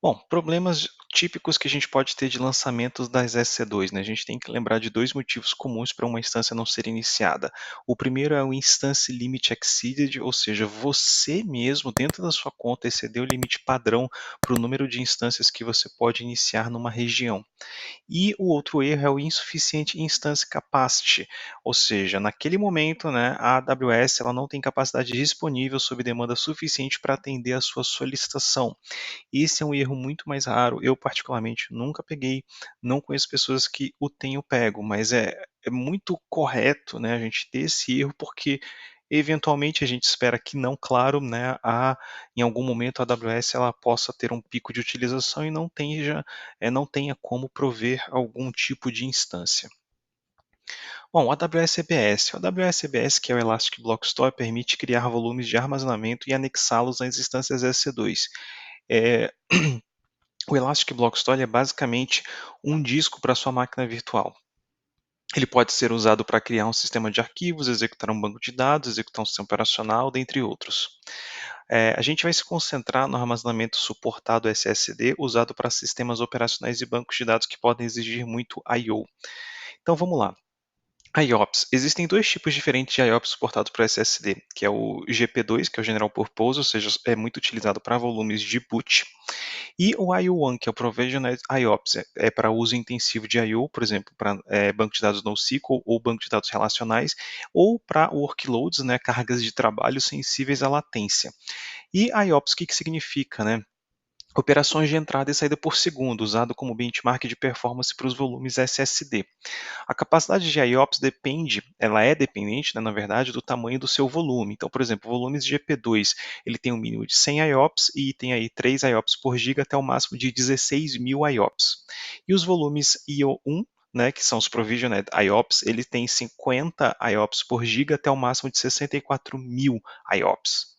Bom, problemas típicos que a gente pode ter de lançamentos das EC2, né? A gente tem que lembrar de dois motivos comuns para uma instância não ser iniciada. O primeiro é o Instance Limit Exceeded, ou seja, você mesmo, dentro da sua conta, excedeu o limite padrão para o número de instâncias que você pode iniciar numa região. E o outro erro é o insuficiente instance capacity, ou seja, naquele momento, né, a AWS ela não tem capacidade disponível sob demanda suficiente para atender a sua solicitação. Esse é um erro muito mais raro. Eu, particularmente, nunca peguei, não conheço pessoas que o tenham pego, mas é muito correto, né, a gente ter esse erro, porque eventualmente a gente espera que não, claro, né, em algum momento a AWS ela possa ter um pico de utilização e não tenha como prover algum tipo de instância. Bom, o AWS EBS. O AWS EBS, que é o Elastic Block Store, permite criar volumes de armazenamento e anexá-los nas instâncias EC2. É, o Elastic Block Store é basicamente um disco para sua máquina virtual. Ele pode ser usado para criar um sistema de arquivos, executar um banco de dados, executar um sistema operacional, dentre outros. A gente vai se concentrar no armazenamento suportado SSD, usado para sistemas operacionais e bancos de dados que podem exigir muito I/O. Então vamos lá. IOPS. Existem dois tipos diferentes de IOPS suportados para SSD, que é o GP2, que é o General Purpose, ou seja, é muito utilizado para volumes de boot, e o IO1, que é o Provisioned IOPS, é para uso intensivo de I/O, por exemplo, para banco de dados NoSQL ou banco de dados relacionais, ou para workloads, né, cargas de trabalho sensíveis à latência. E IOPS, o que significa, né? Operações de entrada e saída por segundo, usado como benchmark de performance para os volumes SSD. A capacidade de IOPS ela é dependente, né, na verdade, do tamanho do seu volume. Então, por exemplo, volumes de GP2, ele tem um mínimo de 100 IOPS e tem aí 3 IOPS por giga até o máximo de 16.000 IOPS. E os volumes IO1, né, que são os Provisioned IOPS, ele tem 50 IOPS por giga até o máximo de 64.000 IOPS.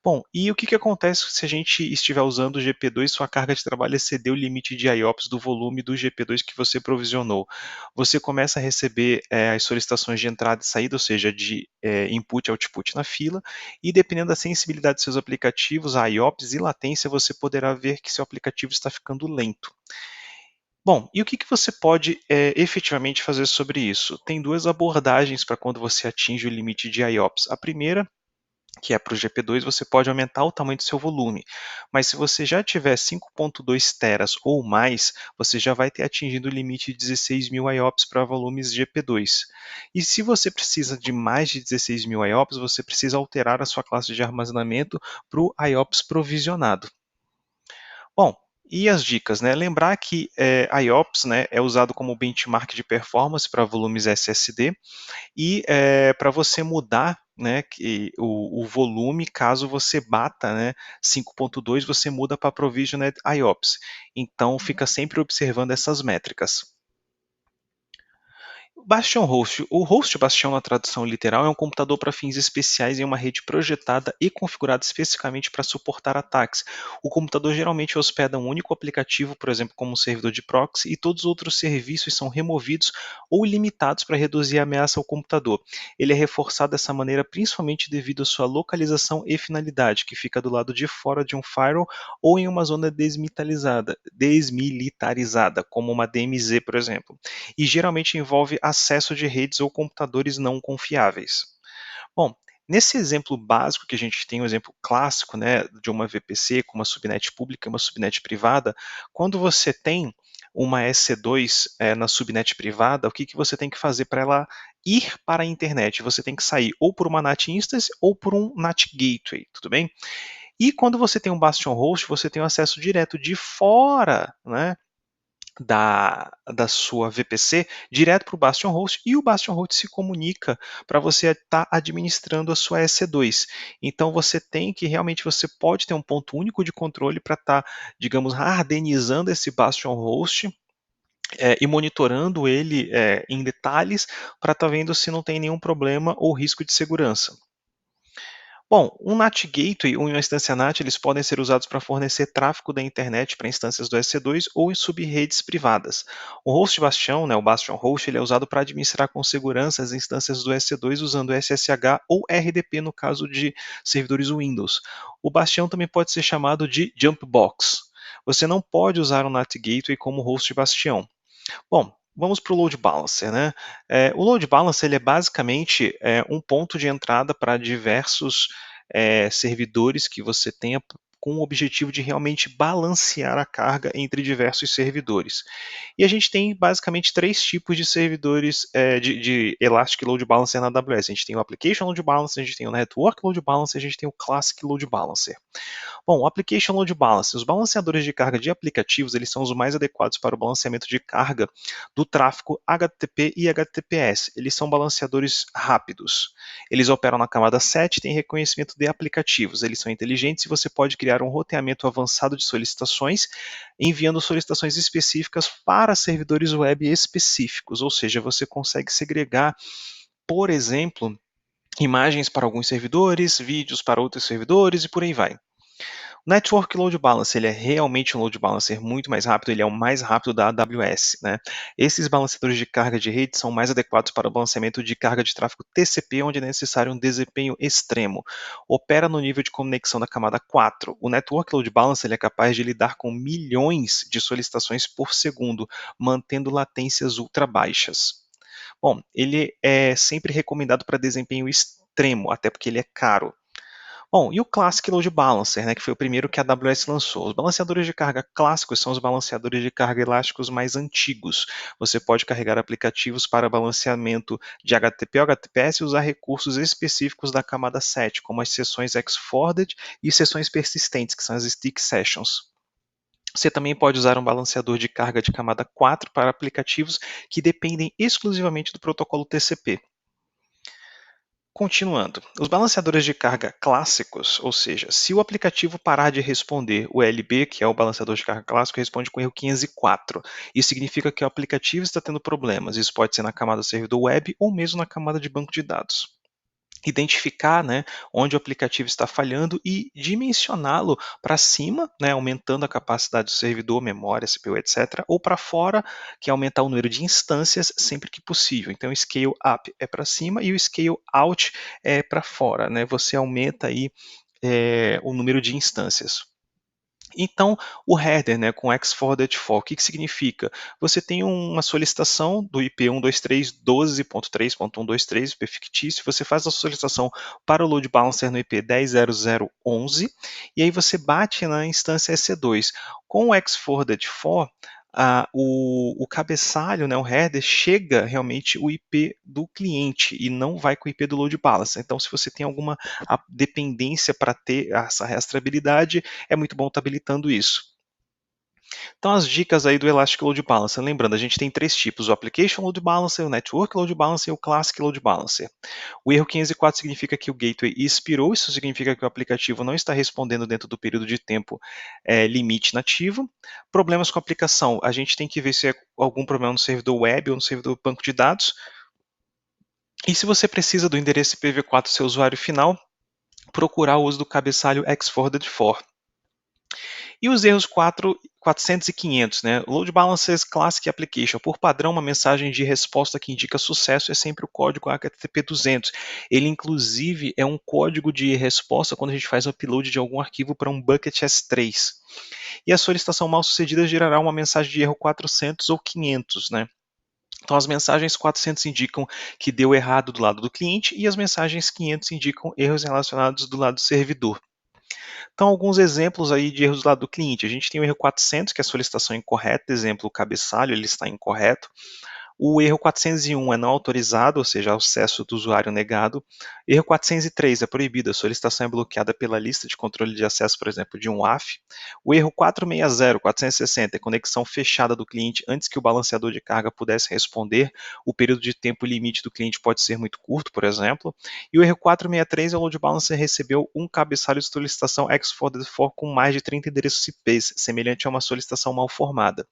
Bom, e o que acontece se a gente estiver usando o GP2 e sua carga de trabalho exceder o limite de IOPS do volume do GP2 que você provisionou? Você começa a receber as solicitações de entrada e saída, ou seja, de input e output na fila, e dependendo da sensibilidade dos seus aplicativos, a IOPS e latência, você poderá ver que seu aplicativo está ficando lento. Bom, e o que você pode efetivamente fazer sobre isso? Tem duas abordagens para quando você atinge o limite de IOPS. A primeira, que é para o GP2, você pode aumentar o tamanho do seu volume. Mas se você já tiver 5.2 teras ou mais, você já vai ter atingido o limite de 16.000 IOPS para volumes GP2. E se você precisa de mais de 16.000 IOPS, você precisa alterar a sua classe de armazenamento para o IOPS provisionado. Bom, e as dicas, né? Lembrar que IOPS, né, é usado como benchmark de performance para volumes SSD, e para você mudar, né, o volume, caso você bata, né, 5.2, você muda para Provisioned IOPS. Então fica sempre observando essas métricas. Bastion Host. O host Bastion, na tradução literal, é um computador para fins especiais em uma rede projetada e configurada especificamente para suportar ataques. O computador geralmente hospeda um único aplicativo, por exemplo, como um servidor de proxy, e todos os outros serviços são removidos ou limitados para reduzir a ameaça ao computador. Ele é reforçado dessa maneira principalmente devido à sua localização e finalidade, que fica do lado de fora de um firewall ou em uma zona desmilitarizada, como uma DMZ, por exemplo, e geralmente envolve acesso de redes ou computadores não confiáveis. Bom, nesse exemplo básico que a gente tem, um exemplo clássico, né, de uma VPC com uma subnet pública e uma subnet privada, quando você tem uma EC2 na subnet privada, o que você tem que fazer para ela ir para a internet? Você tem que sair ou por uma NAT Instance ou por um NAT Gateway, tudo bem? E quando você tem um Bastion Host, você tem um acesso direto de fora, né, da sua VPC direto para o Bastion Host, e o Bastion Host se comunica para você estar administrando a sua EC2. Então você tem que realmente, você pode ter um ponto único de controle para estar, digamos, ardenizando esse Bastion Host e monitorando ele em detalhes para estar vendo se não tem nenhum problema ou risco de segurança. Bom, um NAT Gateway ou uma instância NAT, eles podem ser usados para fornecer tráfego da internet para instâncias do EC2 ou em subredes privadas. O host Bastion, né, o Bastion Host, ele é usado para administrar com segurança as instâncias do EC2 usando SSH ou RDP no caso de servidores Windows. O Bastion também pode ser chamado de Jump Box. você não pode usar o NAT Gateway como host bastião. Bom, vamos para o Load Balancer, né? O Load Balancer ele é basicamente um ponto de entrada para diversos servidores que você tenha com o objetivo de realmente balancear a carga entre diversos servidores. E a gente tem basicamente três tipos de servidores de Elastic Load Balancer na AWS. A gente tem o Application Load Balancer, a gente tem o Network Load Balancer, a gente tem o Classic Load Balancer. Bom, o Application Load Balancer, os balanceadores de carga de aplicativos, eles são os mais adequados para o balanceamento de carga do tráfego HTTP e HTTPS. Eles são balanceadores rápidos. Eles operam na camada 7 e têm reconhecimento de aplicativos. Eles são inteligentes e você pode criar um roteamento avançado de solicitações, enviando solicitações específicas para servidores web específicos, ou seja, você consegue segregar, por exemplo, imagens para alguns servidores, vídeos para outros servidores e por aí vai. O Network Load Balancer, ele é realmente um load balancer muito mais rápido, ele é o mais rápido da AWS, né? Esses balanceadores de carga de rede são mais adequados para o balanceamento de carga de tráfego TCP, onde é necessário um desempenho extremo. Opera no nível de conexão da camada 4. O Network Load Balancer ele é capaz de lidar com milhões de solicitações por segundo, mantendo latências ultra baixas. Bom, ele é sempre recomendado para desempenho extremo, até porque ele é caro. Bom, e o Classic Load Balancer, né, que foi o primeiro que a AWS lançou. Os balanceadores de carga clássicos são os balanceadores de carga elásticos mais antigos. Você pode carregar aplicativos para balanceamento de HTTP ou HTTPS e usar recursos específicos da camada 7, como as sessões X-Forwarded e sessões persistentes, que são as Stick Sessions. Você também pode usar um balanceador de carga de camada 4 para aplicativos que dependem exclusivamente do protocolo TCP. Continuando, os balanceadores de carga clássicos, ou seja, se o aplicativo parar de responder o LB, que é o balanceador de carga clássico, responde com erro 504. Isso significa que o aplicativo está tendo problemas. Isso pode ser na camada servidor web ou mesmo na camada de banco de dados. Identificar, né, onde o aplicativo está falhando e dimensioná-lo para cima, né, aumentando a capacidade do servidor, memória, CPU, etc., ou para fora, que é aumentar o número de instâncias sempre que possível. Então, o scale up é para cima e o scale out é para fora, né? Você aumenta aí o número de instâncias. Então, o header, né, com X-Forwarded for, o que significa? Você tem uma solicitação do IP 123.12.3.123, IP fictício, você faz a solicitação para o load balancer no IP 10.00.11, e aí você bate na instância EC2. Com o X-Forwarded for, o cabeçalho, né, o header, chega realmente o IP do cliente e não vai com o IP do load balancer. Então, se você tem alguma dependência para ter essa rastreabilidade, é muito bom estar habilitando isso. Então, as dicas aí do Elastic Load Balancer. Lembrando, a gente tem três tipos: o Application Load Balancer, o Network Load Balancer e o Classic Load Balancer. O erro 504 significa que o gateway expirou, isso significa que o aplicativo não está respondendo dentro do período de tempo limite nativo. Problemas com a aplicação, a gente tem que ver se é algum problema no servidor web ou no servidor banco de dados. E se você precisa do endereço IPv4 do seu usuário final, procurar o uso do cabeçalho X-Forwarded for. E os erros 400 e 500, né? Load Balancers Classic Application. Por padrão, uma mensagem de resposta que indica sucesso é sempre o código HTTP 200. Ele, inclusive, é um código de resposta quando a gente faz o upload de algum arquivo para um bucket S3. E a solicitação mal sucedida gerará uma mensagem de erro 400 ou 500, né? Então, as mensagens 400 indicam que deu errado do lado do cliente e as mensagens 500 indicam erros relacionados do lado do servidor. Então, alguns exemplos aí de erros do lado do cliente. A gente tem o erro 400, que é a solicitação incorreta, exemplo, o cabeçalho ele está incorreto. O erro 401 é não autorizado, ou seja, acesso do usuário negado. Erro 403 é proibido, a solicitação é bloqueada pela lista de controle de acesso, por exemplo, de um WAF. O erro 460, 460 é conexão fechada do cliente antes que o balanceador de carga pudesse responder. O período de tempo limite do cliente pode ser muito curto, por exemplo. E o erro 463 é o load balancer recebeu um cabeçalho de solicitação X-Forwarded for com mais de 30 endereços IPs, semelhante a uma solicitação mal formada.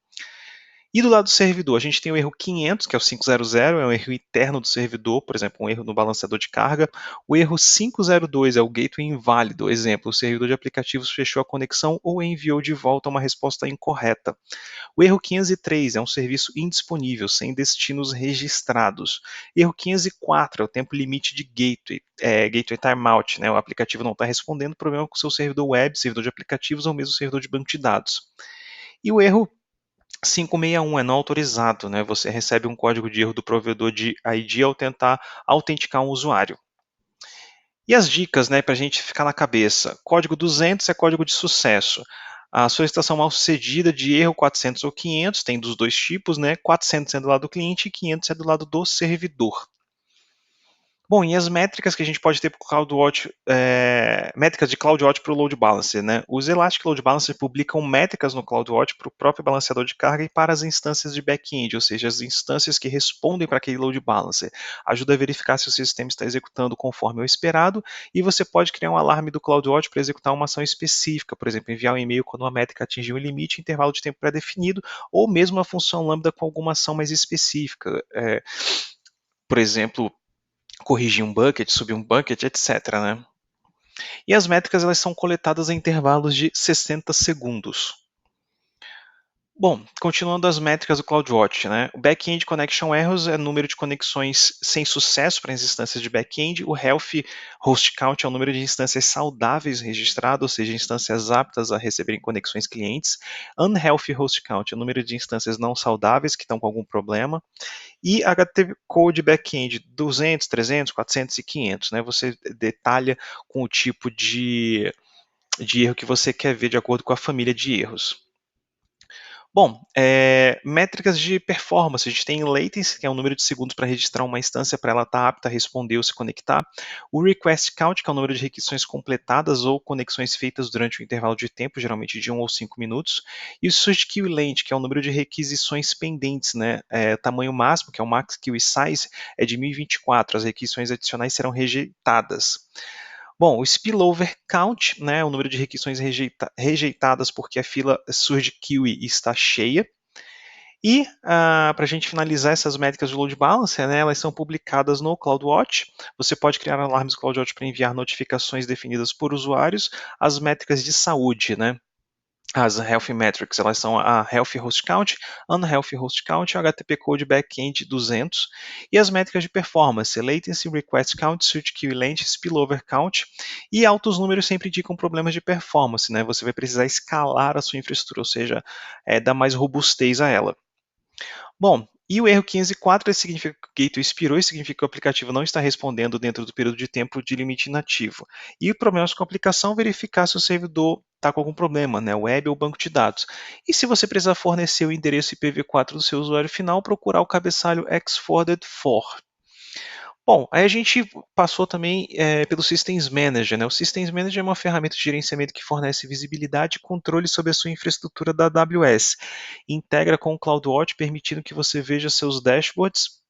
E do lado do servidor, a gente tem o erro 500, que é o 500, é um erro interno do servidor, por exemplo, um erro no balanceador de carga. O erro 502 é o gateway inválido, exemplo, o servidor de aplicativos fechou a conexão ou enviou de volta uma resposta incorreta. O erro 503 é um serviço indisponível, sem destinos registrados. Erro 504 é o tempo limite de gateway, gateway timeout, né? O aplicativo não está respondendo, problema com o seu servidor web, servidor de aplicativos ou mesmo servidor de banco de dados. E o erro 561 é não autorizado, né? Você recebe um código de erro do provedor de ID ao tentar autenticar um usuário. E as dicas, né, para a gente ficar na cabeça. Código 200 é código de sucesso. A solicitação mal sucedida de erro 400 ou 500, tem dos dois tipos, né? 400 é do lado do cliente e 500 é do lado do servidor. Bom, e as métricas que a gente pode ter para o CloudWatch, métricas de CloudWatch para o Load Balancer, né? Os Elastic Load Balancer publicam métricas no CloudWatch para o próprio balanceador de carga e para as instâncias de back-end, ou seja, as instâncias que respondem para aquele Load Balancer. Ajuda a verificar se o sistema está executando conforme o esperado e você pode criar um alarme do CloudWatch para executar uma ação específica, por exemplo, enviar um e-mail quando uma métrica atingir um limite, intervalo de tempo pré-definido, ou mesmo uma função lambda com alguma ação mais específica. Por exemplo, corrigir um bucket, subir um bucket, etc. Né? E as métricas elas são coletadas em intervalos de 60 segundos. Bom, continuando as métricas do CloudWatch, né? O Back-end Connection Errors é o número de conexões sem sucesso para as instâncias de back-end. O Healthy Host Count é o número de instâncias saudáveis registradas, ou seja, instâncias aptas a receberem conexões clientes. Unhealthy Host Count é o número de instâncias não saudáveis que estão com algum problema. E HTTP Code Backend 200, 300, 400 e 500, né? Você detalha com o tipo de erro que você quer ver de acordo com a família de erros. Bom, métricas de performance, a gente tem latency, que é o número de segundos para registrar uma instância para ela estar apta a responder ou se conectar. O request count, que é o número de requisições completadas ou conexões feitas durante um intervalo de tempo, geralmente de 1 ou 5 minutos. E o search queue length, que é o número de requisições pendentes, né? Tamanho máximo, que é o max queue size, é de 1024, as requisições adicionais serão rejeitadas. Bom, o spillover count, né, o número de requisições rejeitadas porque a fila surge queue está cheia. E para a gente finalizar essas métricas de load balancer, né, elas são publicadas no CloudWatch. Você pode criar alarmes do CloudWatch para enviar notificações definidas por usuários. As métricas de saúde, né, as Health Metrics, elas são a Healthy Host Count, Unhealthy Host Count, HTTP Code Backend 200, e as métricas de performance, Latency, Request Count, Search Queue Length, Spillover Count, e altos números sempre indicam problemas de performance, né? Você vai precisar escalar a sua infraestrutura, ou seja, dar mais robustez a ela. Bom, e o erro 504 significa que o gateway expirou, isso significa que o aplicativo não está respondendo dentro do período de tempo de limite inativo. E problemas com a aplicação, verificar se o servidor está com algum problema, né, web ou banco de dados. E se você precisar fornecer o endereço IPv4 do seu usuário final, procurar o cabeçalho xforwarded4. Bom, aí a gente passou também pelo Systems Manager, né? O Systems Manager é uma ferramenta de gerenciamento que fornece visibilidade e controle sobre a sua infraestrutura da AWS. Integra com o CloudWatch, permitindo que você veja seus dashboards,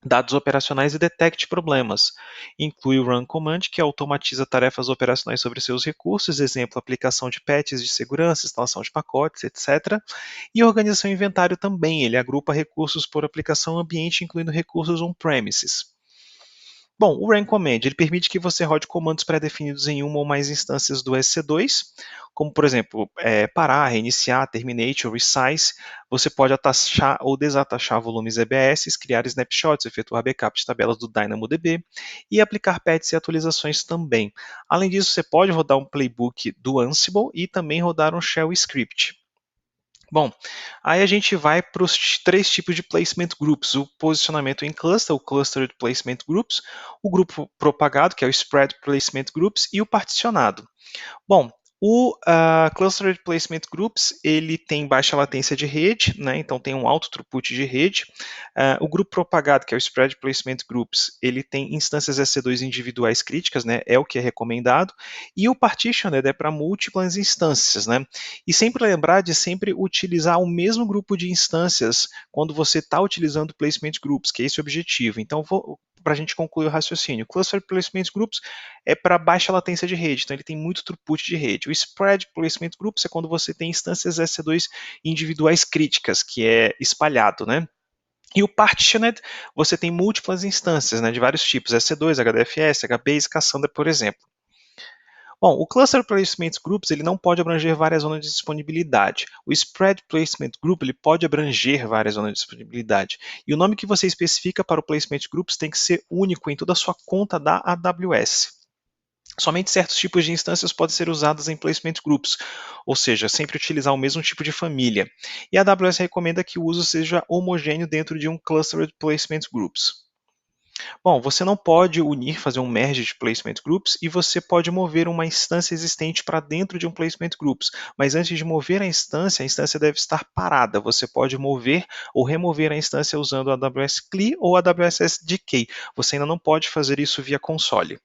dados operacionais e detecte problemas. Inclui o Run Command, que automatiza tarefas operacionais sobre seus recursos, exemplo, aplicação de patches de segurança, instalação de pacotes, etc. E organização e inventário também, ele agrupa recursos por aplicação ambiente, incluindo recursos on-premises. Bom, o Run Command ele permite que você rode comandos pré-definidos em uma ou mais instâncias do EC2, como por exemplo, parar, reiniciar, terminate ou resize. Você pode atachar ou desatachar volumes EBS, criar snapshots, efetuar backup de tabelas do DynamoDB e aplicar patches e atualizações também. Além disso, você pode rodar um playbook do Ansible e também rodar um shell script. Bom, aí a gente vai para os 3 tipos de placement groups, o posicionamento em cluster, o clustered placement groups, o grupo propagado, que é o spread placement groups, e o particionado. Bom, o Clustered Placement Groups ele tem baixa latência de rede, né, então tem um alto throughput de rede. O grupo propagado, que é o Spread Placement Groups, ele tem instâncias EC2 individuais críticas, né, é o que é recomendado. E o Partitioned é para múltiplas instâncias. Né, e sempre lembrar de sempre utilizar o mesmo grupo de instâncias quando você está utilizando Placement Groups, que é esse o objetivo. Então, para a gente concluir o raciocínio, Cluster Placement Groups é para baixa latência de rede, então ele tem muito throughput de rede. O Spread Placement Groups é quando você tem instâncias EC2 individuais críticas, que é espalhado, né? E o Partitioned, você tem múltiplas instâncias, né, de vários tipos, EC2, HDFS, HBase, Cassandra, por exemplo. Bom, o Cluster Placement Groups ele não pode abranger várias zonas de disponibilidade. O Spread Placement Group ele pode abranger várias zonas de disponibilidade. E o nome que você especifica para o Placement Groups tem que ser único em toda a sua conta da AWS. Somente certos tipos de instâncias podem ser usadas em placement groups, ou seja, sempre utilizar o mesmo tipo de família. E a AWS recomenda que o uso seja homogêneo dentro de um Clustered Placement Groups. Bom, você não pode unir, fazer um merge de placement groups e você pode mover uma instância existente para dentro de um placement groups, mas antes de mover a instância deve estar parada. Você pode mover ou remover a instância usando a AWS CLI ou a AWS SDK. Você ainda não pode fazer isso via console.